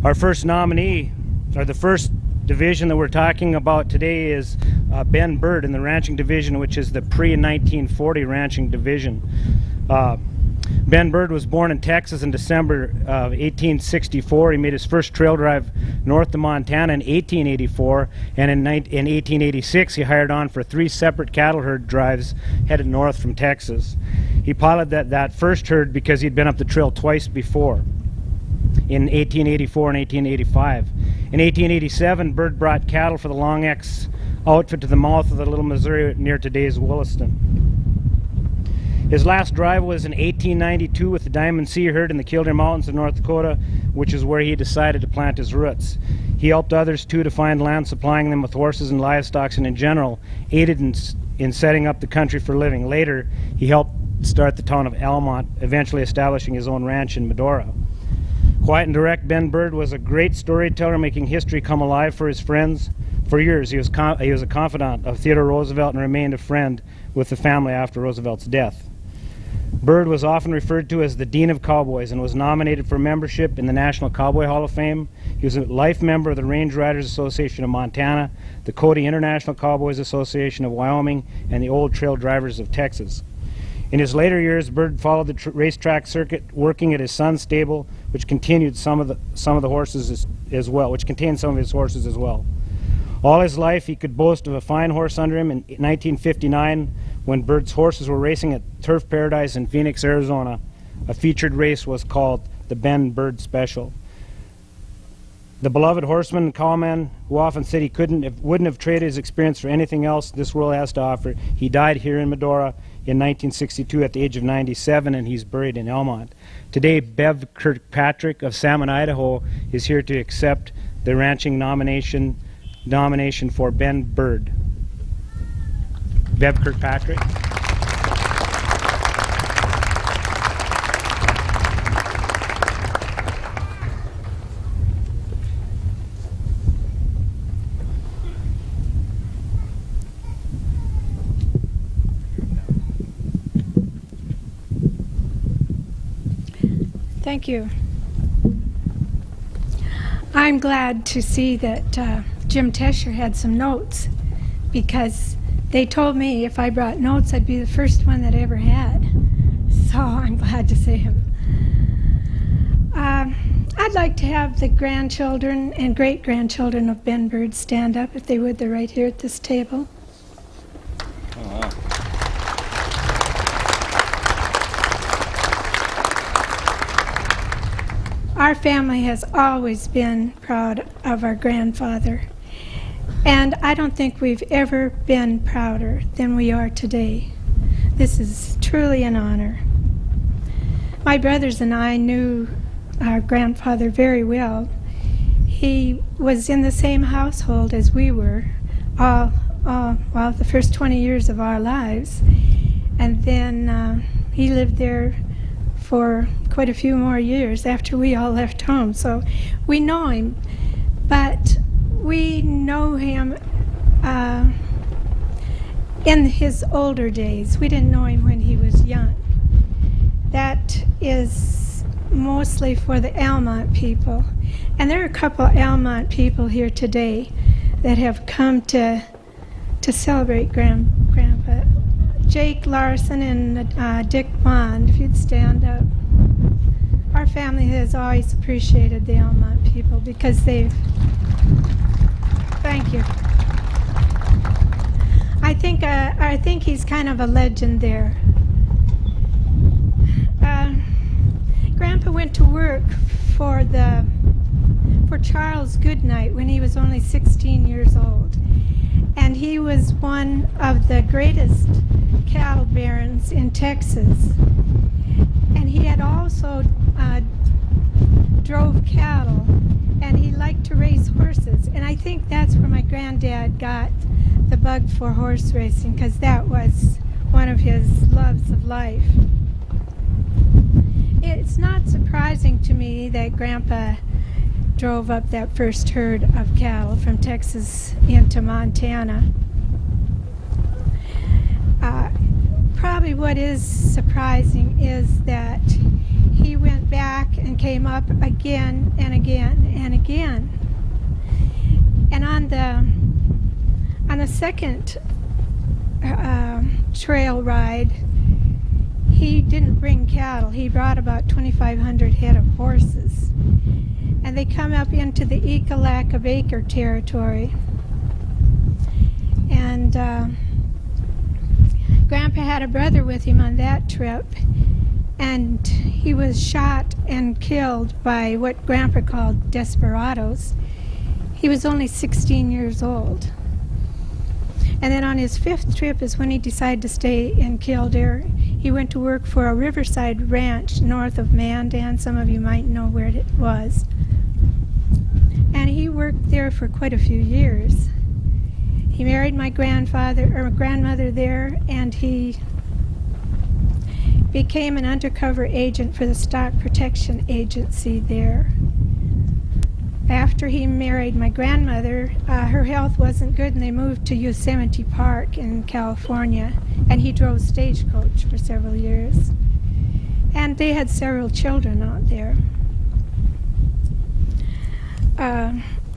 Our first nominee, or the first division that we're talking about today, is Ben Bird in the ranching division, which is the pre-1940 ranching division. Ben Bird was born in Texas in December of 1864. He made his first trail drive north to Montana in 1884, and in 1886 he hired on for 3 separate cattle herd drives headed north from Texas. He piloted that first herd because he'd been up the trail twice before, in 1884 and 1885. In 1887, Bird brought cattle for the Long X outfit to the mouth of the Little Missouri near today's Williston. His last drive was in 1892 with the Diamond C herd in the Killdeer Mountains of North Dakota, which is where he decided to plant his roots. He helped others too to find land, supplying them with horses and livestock, and in general aided in setting up the country for living. Later, he helped start the town of Almont, eventually establishing his own ranch in Medora. Quiet and direct, Ben Bird was a great storyteller, making history come alive for his friends. For years, he was a confidant of Theodore Roosevelt and remained a friend with the family after Roosevelt's death. Bird was often referred to as the Dean of Cowboys and was nominated for membership in the National Cowboy Hall of Fame. He was a life member of the Range Riders Association of Montana, the Cody International Cowboys Association of Wyoming, and the Old Trail Drivers of Texas. In his later years, Bird followed the racetrack circuit, working at his son's stable, which contained some of the horses as well. All his life, he could boast of a fine horse under him. In 1959, when Bird's horses were racing at Turf Paradise in Phoenix, Arizona, a featured race was called the Ben Bird Special. The beloved horseman and cowman, who often said he wouldn't have traded his experience for anything else this world has to offer, he died here in Medora in 1962 at the age of 97, and he's buried in Almont. Today, Bev Kirkpatrick of Salmon, Idaho, is here to accept the ranching nomination for Ben Bird. Bev Kirkpatrick. Thank you. I'm glad to see that Jim Tesher had some notes, because they told me if I brought notes, I'd be the first one that ever had. So I'm glad to see him. I'd like to have the grandchildren and great-grandchildren of Ben Bird stand up, if they would. They're right here at this table. Oh, wow. Our family has always been proud of our grandfather, and I don't think we've ever been prouder than we are today. This is truly an honor. My brothers and I knew our grandfather very well. He was in the same household as we were all the first 20 years of our lives, and then he lived there for quite a few more years after we all left home. So we know him, but we know him in his older days. We didn't know him when he was young. That is mostly for the Almont people. And there are a couple Almont people here today that have come to celebrate Grandpa. Jake Larson and Dick Bond, if you'd stand up. Our family has always appreciated the Almont people because they've... Thank you. I think he's kind of a legend there. Grandpa went to work for Charles Goodnight when he was only 16 years old, and he was one of the greatest cattle barons in Texas. And he had also drove cattle, and he liked to race horses. And I think that's where my granddad got the bug for horse racing, because that was one of his loves of life. It's not surprising to me that Grandpa drove up that first herd of cattle from Texas into Montana. Probably what is surprising is that he went back and came up again and again and again. And on the second trail ride, he didn't bring cattle. He brought about 2,500 head of horses. And they come up into the Ekalaka-Baker territory. And Grandpa had a brother with him on that trip, and he was shot and killed by what Grandpa called desperados. He was only 16 years old. And then on his 5th trip is when he decided to stay in Kildare. He went to work for a riverside ranch north of Mandan. Some of you might know where it was. And he worked there for quite a few years. He married my grandmother there, and he became an undercover agent for the Stock Protection Agency there. After he married my grandmother, her health wasn't good, and they moved to Yosemite Park in California, and he drove stagecoach for several years. And they had several children out there.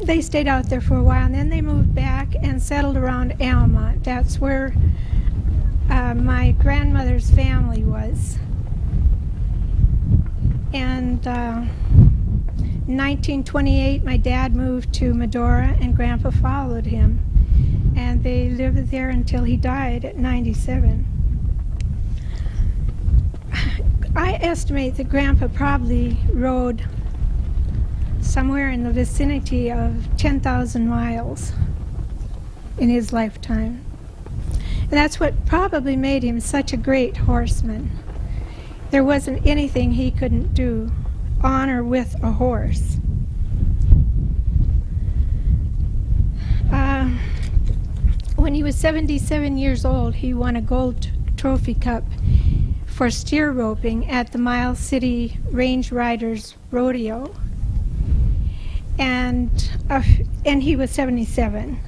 They stayed out there for a while, and then they moved back and settled around Almont. That's where my grandmother's family was. And in 1928, my dad moved to Medora, and Grandpa followed him. And they lived there until he died at 97. I estimate that Grandpa probably rode somewhere in the vicinity of 10,000 miles in his lifetime. And that's what probably made him such a great horseman. There wasn't anything he couldn't do on or with a horse. When he was 77 years old, he won a gold trophy cup for steer roping at the Miles City Range Riders Rodeo. And he was 77.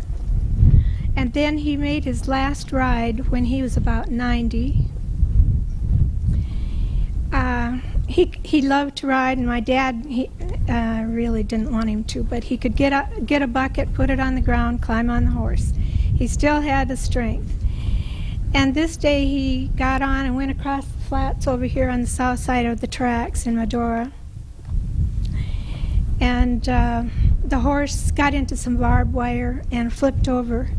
And then he made his last ride when he was about 90. He loved to ride, and my dad really didn't want him to, but he could get a bucket, put it on the ground, climb on the horse. He still had the strength. And this day he got on and went across the flats over here on the south side of the tracks in Medora. And the horse got into some barbed wire and flipped over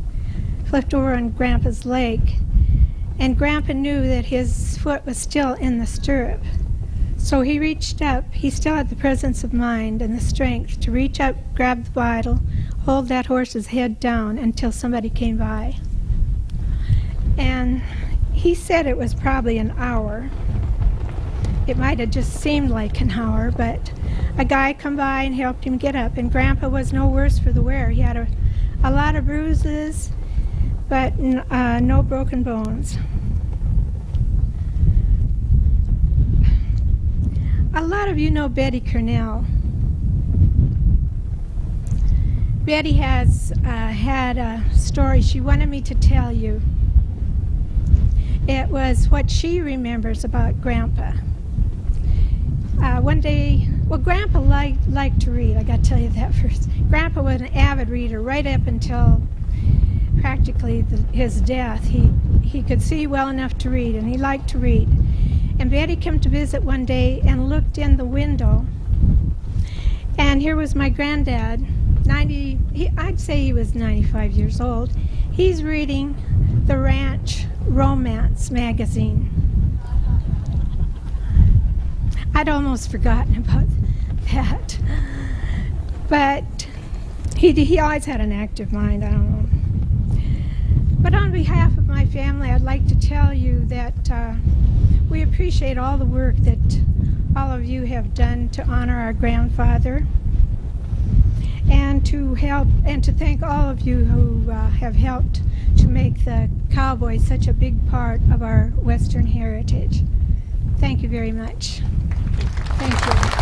on Grandpa's leg. And Grandpa knew that his foot was still in the stirrup. So he reached up. He still had the presence of mind and the strength to reach up, grab the bridle, hold that horse's head down until somebody came by. And he said it was probably an hour. It might have just seemed like an hour, but a guy come by and helped him get up, and Grandpa was no worse for the wear. He had a lot of bruises, but no broken bones. A lot of you know Betty Cornell. Betty has had a story she wanted me to tell you. It was what she remembers about Grandpa. One day, well, Grandpa liked to read. I got to tell you that first. Grandpa was an avid reader right up until practically his death. He could see well enough to read, and he liked to read. And Betty came to visit one day and looked in the window, and here was my granddad, I'd say he was 95 years old. He's reading the Ranch Romance magazine. I'd almost forgotten about that. But he always had an active mind, I don't know. But on behalf of my family, I'd like to tell you that we appreciate all the work that all of you have done to honor our grandfather, and to help and to thank all of you who have helped to make the cowboy such a big part of our Western heritage. Thank you very much. Thank you.